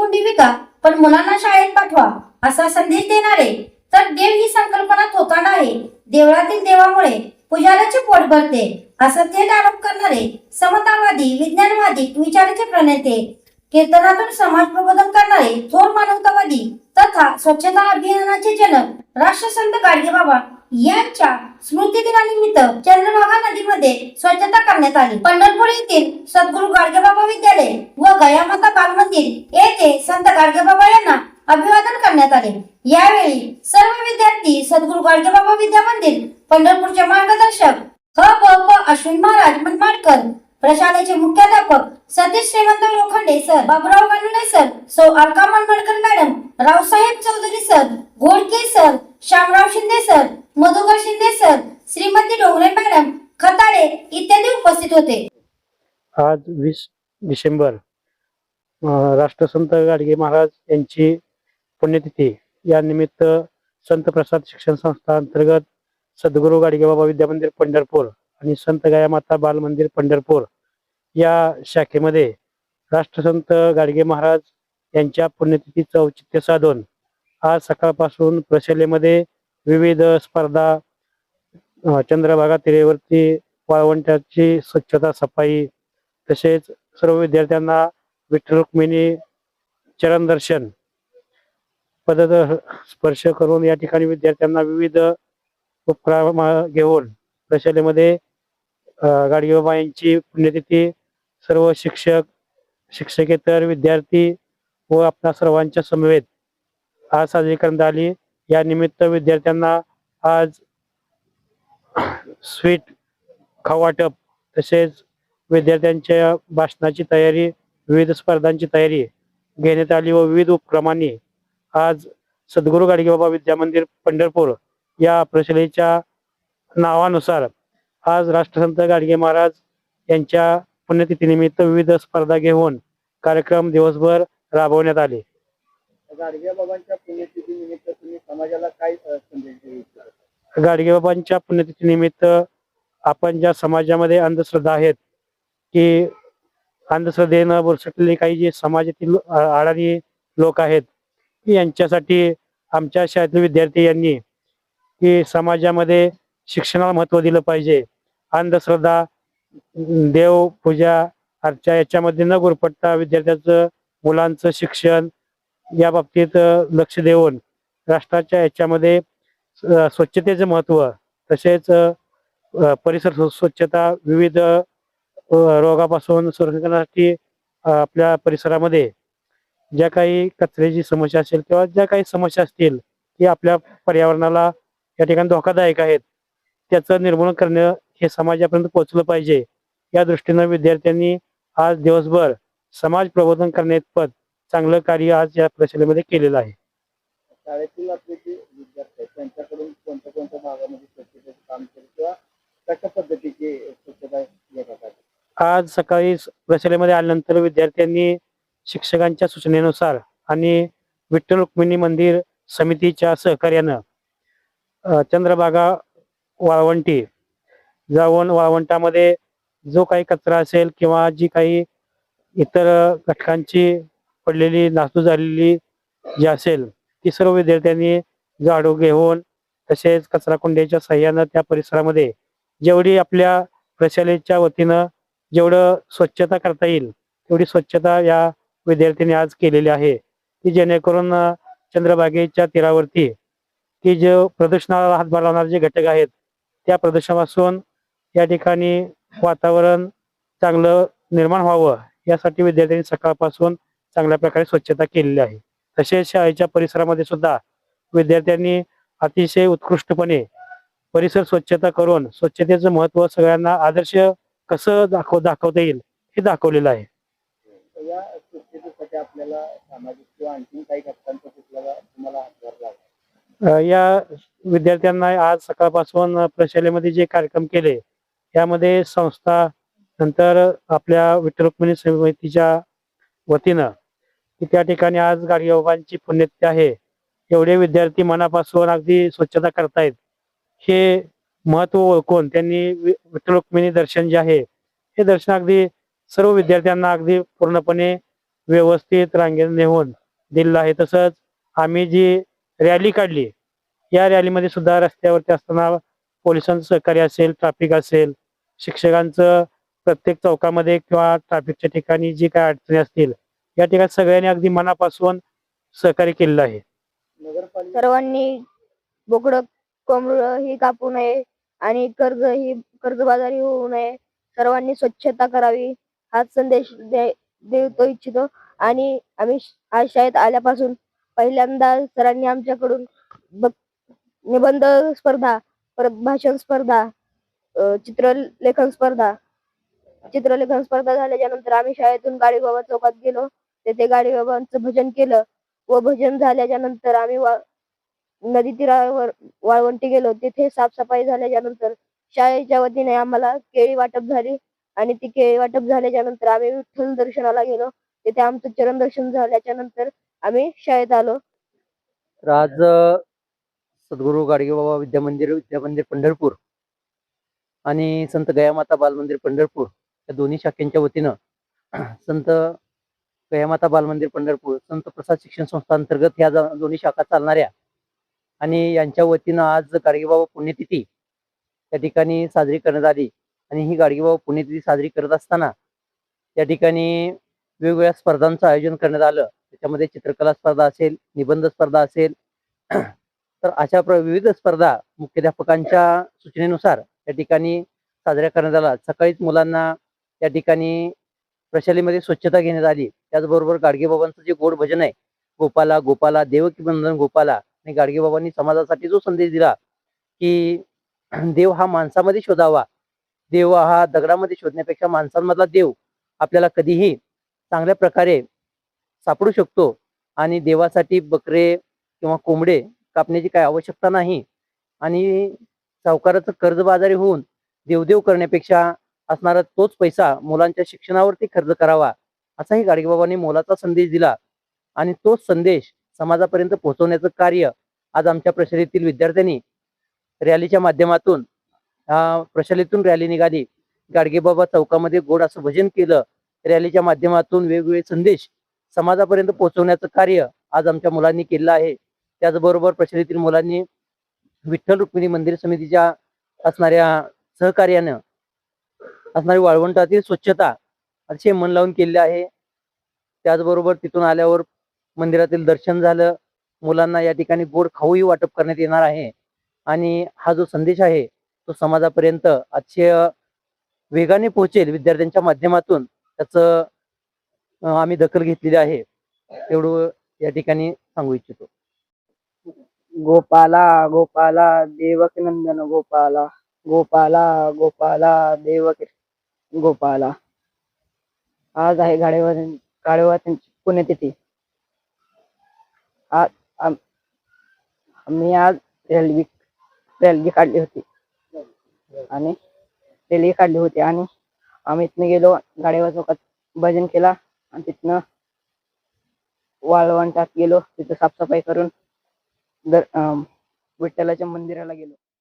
कुंडी विका पण मुलांना शाळेत पाठवा असा संदेश देणारे, तर देव ही संकल्पना थोतांड आहे. देवळातील देवामुळे पुजाऱ्याचे पोट भरते असा थेट आरोप करणारे समतावादी विज्ञानवादी विचाराचे प्रणेते, कीर्तनातून समाज प्रबोधन करणारे थोर मानवतावादी तथा स्वच्छता अभियानाचे जनक राष्ट्रसंत गाडगेबाबा यांच्या स्मृतिदिनानिमित्त चंद्रभागा नदीमध्ये स्वच्छता करण्यात आली. पंढरपूर येथील सद्गुरू गाडगेबाबा विद्यालय व गयामाता बाल मंदिर येथे संत गाडगेबाबा यांना अभिवादन करण्यात आले. यावेळी सर्व विद्यार्थी सद्गुरू गाडगेबाबा विद्या मंदिर पंढरपूरचे मार्गदर्शक प अश्विन महाराज मनमाडकर, प्रशालेचे मुख्याध्यापक सतीश श्रीमंत लोखंडे सर, बाबुराव गानुले सर, सौ Alka Manmadkar madam, Raosaheb Chaudhari sir, Ghodke sir, Shyamrao Shinde sir, Madhukar Shinde sir, Shrimati Dongre madam, Khatade इत्यादी उपस्थित होते. आज 20 डिसेंबर राष्ट्रसंत गाडगे महाराज यांची पुण्यतिथी या निमित्त संत प्रसाद शिक्षण संस्था अंतर्गत सद्गुरू गाडगेबाबा विद्यामंदिर पंढरपूर आणि संत गायामाता बाल मंदिर पंढरपूर या शाखेमध्ये राष्ट्रसंत गाडगे महाराज यांच्या पुण्यतिथीचं औचित्य साधून आज सकाळपासून प्रशालेमध्ये विविध स्पर्धा, चंद्रभागा तीरेवरती वाळवंटाची स्वच्छता सफाई, तसेच सर्व विद्यार्थ्यांना विठ्ठल रुक्मिणी चरण दर्शन पद स्पर्श करून या ठिकाणी विद्यार्थ्यांना विविध उपक्रम घेऊन प्रशालेमध्ये गाडगेबाबा यांची पुण्यतिथी सर्व शिक्षक, शिक्षकेतर विद्यार्थी व आपल्या सर्वांच्या समवेत आज साजरी करण्यात आली. या निमित्त विद्यार्थ्यांना आज स्वीट खाऊ वाटप, तसेच विद्यार्थ्यांच्या भाषणाची तयारी, विविध स्पर्धांची तयारी घेण्यात आली व विविध उपक्रमांनी आज सद्गुरू गाडगेबाबा विद्यामंदिर पंढरपूर या प्रशालेच्या नावानुसार आज राष्ट्रसंत गाडगे महाराज यांच्या पुण्यतिथीनिमित्त विविध स्पर्धा घेऊन कार्यक्रम दिवसभर राबवण्यात आले. गाडगेबाबांच्या पुण्यतिथीनिमित्त तुम्ही समाजाला काय संदेश देऊ इच्छिता? गाडगेबाबांच्या पुण्यतिथीनिमित्त आपण ज्या समाजामध्ये अंधश्रद्धा आहेत की अंधश्रद्धेनं बुरसटलेली काही जे समाजातील अडाणी लोक आहेत यांच्यासाठी आमच्या शाळेतील विद्यार्थी यांनी की समाजामध्ये शिक्षणाला महत्त्व दिलं पाहिजे. अंधश्रद्धा, देव पूजा अर्चा याच्यामध्ये न गुरफटता विद्यार्थ्याचं मुलांचं शिक्षण या बाबतीत लक्ष देऊन राष्ट्राच्या याच्यामध्ये स्वच्छतेचं महत्त्व, तसेच परिसर स्वच्छता, विविध रोगापासून सुरक्षित करण्यासाठी आपल्या परिसरामध्ये ज्या काही कचऱ्याची समस्या असेल किंवा ज्या काही समस्या असतील की आपल्या पर्यावरणाला या ठिकाणी धोकादायक आहेत, त्याचं निर्मूलन करणं हे समाजापर्यंत पोहोचलं पाहिजे. या दृष्टीनं विद्यार्थ्यांनी आज दिवसभर समाज प्रबोधन करण्याइतपत चांगलं कार्य आज या प्रशालेमध्ये केलेलं आहे. शाळेतील आपले जे विद्यार्थी आहेत त्यांच्याकडून कोणत्या कोणत्या भागामध्ये स्वच्छतेचं काम केलं किंवा कशा पद्धतीची स्वच्छता घेतात? आज सकाळी प्रशालेमध्ये आल्यानंतर विद्यार्थ्यांनी शिक्षकांच्या सूचनेनुसार आणि विठ्ठल रुक्मिणी मंदिर समितीच्या सहकार्यानं चंद्रभागा वाळवंटी जाऊन वाळवंटामध्ये जो काही कचरा असेल किंवा जी काही इतर घटकांची पडलेली नासधूस झालेली जी असेल ती सर्व विद्यार्थ्यांनी झाडू घेऊन तसेच कचरा कुंड्याच्या सहाय्यानं त्या परिसरामध्ये जेवढी आपल्या प्रशालेच्या वतीनं जेवढं स्वच्छता करता येईल तेवढी स्वच्छता या विद्यार्थ्यांनी आज केलेली आहे, की जेणेकरून चंद्रभागेच्या तीरावरती की जे प्रदूषणाला हातभार लावणारे जे घटक आहेत त्या प्रदूषणापासून या ठिकाणी वातावरण चांगलं निर्माण व्हावं यासाठी विद्यार्थ्यांनी सकाळपासून चांगल्या प्रकारे स्वच्छता केलेली आहे. तसेच शाळेच्या परिसरामध्ये सुद्धा विद्यार्थ्यांनी अतिशय उत्कृष्टपणे परिसर स्वच्छता करून स्वच्छतेचं महत्त्व सगळ्यांना आदर्श कसं दाखवता येईल हे दाखवलेलं आहे. या स्वच्छतेसाठी आपल्याला सामाजिक किंवा आणखी काही घटकांचा कुठला तुम्हाला हातभार लागला? या विद्यार्थ्यांना आज सकाळपासून प्रशालेमध्ये जे कार्यक्रम केले यामध्ये संस्था नंतर आपल्या विठ्ठल रुक्मिणी समितीच्या वतीनं की त्या ठिकाणी आज गाडगेबाबांची पुण्यतिथी आहे, एवढे विद्यार्थी मनापासून अगदी स्वच्छता करतायत हे महत्व ओळखून त्यांनी विठ्ठल रुक्मिणी दर्शन जे आहे हे दर्शन अगदी सर्व विद्यार्थ्यांना अगदी पूर्णपणे व्यवस्थित रांगेत नेऊन दिलेलं आहे. तसंच आम्ही जी रॅली काढली, या रॅलीमध्ये सुद्धा रस्त्यावरती असताना पोलिसांचं सहकार्य असेल, ट्रॅफिक असेल, शिक्षकांचं प्रत्येक चौकामध्ये किंवा ट्रॅफिकच्या ठिकाणी जी काय अडचणी असतील, या ठिकाणी सगळ्यांनी अगदी मनापासून सहकार्य केलेलं आहे. नगरपालिका सर्वांनी बोकडं कोंबडं ही कापू नये आणि कर्जबाजारी होऊ नये. सर्वांनी स्वच्छता करावी हाच संदेश देतो इच्छितो. आणि आम्ही आज शाळेत आल्यापासून पहिल्यांदा सरांनी आमच्याकडून निबंध स्पर्धा, परत भाषण स्पर्धा, चित्रलेखन स्पर्धा झाल्याच्या नंतर आम्ही शाळेतून गाडीबाबा चौकात गेलो. तेथे गाडीबाबांचं भजन केलं व भजन झाल्याच्या नंतर आम्ही नदी तीरावर वाळवंटी गेलो. तिथे साफसफाई झाल्याच्या नंतर शाळेच्या वतीने आम्हाला केळी वाटप झाली आणि ती केळी वाटप झाल्याच्या नंतर आम्ही विठ्ठल दर्शनाला गेलो. तिथे आमचं चरण दर्शन झाल्याच्या नंतर आम्ही शाळेत आलो. तर आज सद्गुरू गाडगेबाबा विद्यामंदिर पंढरपूर आणि संत गयामाता बालमंदिर पंढरपूर या दोन्ही शाखेच्या वतीनं संत गयामाता बालमंदिर पंढरपूर, संत प्रसाद शिक्षण संस्था अंतर्गत ह्या दोन्ही शाखा चालणाऱ्या आणि यांच्या वतीनं आज गाडगेबाबा पुण्यतिथी त्या ठिकाणी साजरी करण्यात आली. आणि ही गाडगेबाबा पुण्यतिथी साजरी करत असताना त्या ठिकाणी वेगवेगळ्या स्पर्धांचं आयोजन करण्यात आलं. त्याच्यामध्ये चित्रकला स्पर्धा असेल, निबंध स्पर्धा असेल, तर अशा विविध स्पर्धा मुख्याध्यापकांच्या सूचनेनुसार त्या ठिकाणी साजऱ्या करण्यात आल्या. सकाळीच मुलांना त्या ठिकाणी प्रशालेमध्ये स्वच्छता घेण्यात आली. त्याचबरोबर गाडगेबाबांचं जे गोड भजन आहे, गोपाला गोपाला देवकी बंधन गोपाला, आणि गाडगेबाबांनी समाजासाठी जो संदेश दिला की देव हा माणसामध्ये शोधावा, देव हा दगडामध्ये शोधण्यापेक्षा माणसांमधला देव आपल्याला कधीही चांगल्या प्रकारे सापडू शकतो. आणि देवासाठी बकरे किंवा कोंबडे कापण्याची काय आवश्यकता नाही. आणि सावकाराचं कर्जबाजारी होऊन देवदेव करण्यापेक्षा असणारा तोच पैसा मुलांच्या शिक्षणावरती खर्च करावा, असाही गाडगेबाबांनी मोलाचा संदेश दिला. आणि तोच संदेश समाजापर्यंत पोहोचवण्याचं कार्य आज आमच्या प्रशालेतील विद्यार्थ्यांनी रॅलीच्या माध्यमातून, प्रशालेतून रॅली निघाली, गाडगेबाबा चौकामध्ये गोड असं भजन केलं. रॅलीच्या माध्यमातून वेगवेगळे संदेश समाजापर्यंत पोहोचवण्याचं कार्य आज आमच्या मुलांनी केलं आहे. त्याचबरोबर प्रशालेतील मुलांनी विठ्ठल रुक्मिणी मंदिर समितीच्या असणाऱ्या सहकार्यानं असणारी वाळवंटातील स्वच्छता अतिशय मन लावून केलेली आहे. त्याचबरोबर तिथून आल्यावर मंदिरातील दर्शन झालं. मुलांना या ठिकाणी गोड खाऊही वाटप करण्यात येणार आहे. आणि हा जो संदेश आहे तो समाजापर्यंत अतिशय वेगाने पोहोचेल विद्यार्थ्यांच्या माध्यमातून, त्याचं आम्ही दखल घेतलेली आहे. एवढं या ठिकाणी सांगू इच्छितो. गोपाला गोपाला देवकी नंदन गोपाला, गोपाला गोपाला देवकी गोपाला. आज आहे गाडगेबाबांची पुण्यतिथी. आम्ही आज रॅली काढली होती आणि आम्ही इथनं गेलो, गाडगेबाबा चौकात भजन केला आणि तिथनं वाळवंटात गेलो. तिथं साफसफाई करून विठ्ठलाच्या मंदिराला गेलो.